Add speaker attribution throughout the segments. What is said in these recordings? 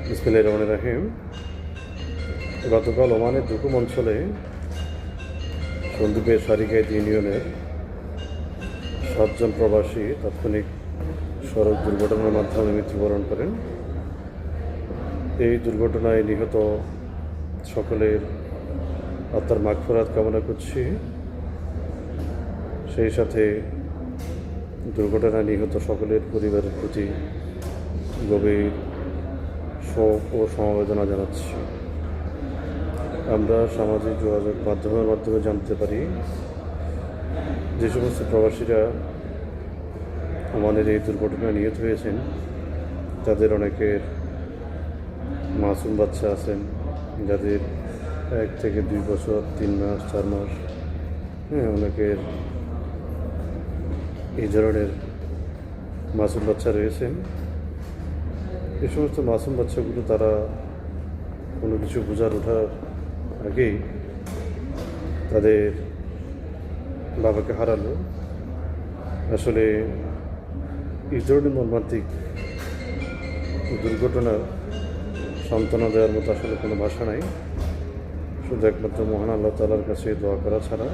Speaker 1: বিসমিল্লাহির রহমানির রহিম। গতকাল ওমানের দুকুম অঞ্চলে সন্দ্বীপের সারিগাইত ইউনিয়নের 7 জন প্রবাসী তাৎক্ষণিক সড়ক দুর্ঘটনার মাধ্যমে মৃত্যুবরণ করেন। এই দুর্ঘটনায় নিহত সকলের আত্মার মাগফিরাত কামনা করছি। সেই সাথে দুর্ঘটনায় নিহত সকলের পরিবারের প্রতি গভীর শোক ও সমবেদনা জানাচ্ছি। আমরা সামাজিক যোগাযোগ মাধ্যমে জানতে পারি যে সমস্ত প্রবাসীরা আমাদের এই দুর্ঘটনায় নিহত হয়েছেন তাদের অনেকের মাসুম বাচ্চা আছেন, যাদের 1 থেকে 2 বছর, 3 মাস, 4 মাস, অনেকের এই ধরনের মাসুম বাচ্চা রয়েছেন। এই সমস্ত মাসুম বাচ্চাগুলো তারা কোনো কিছু বোঝার ওঠার আগেই তাদের বাবাকে হারালো। আসলে এই ধরনের মর্মান্তিক দুর্ঘটনার সান্ত্বনা দেওয়ার মতো আসলে কোনো ভাষা নাই। শুধু একমাত্র মহান আল্লাহ তাআলার কাছে দোয়া করা ছাড়া।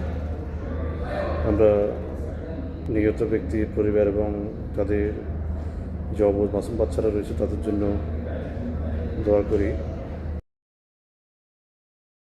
Speaker 1: আমরা নিহত ব্যক্তির পরিবার এবং তাদের যে অবুঝ মাসুম বাচ্চারা রয়েছে তাদের জন্য দোয়া করি।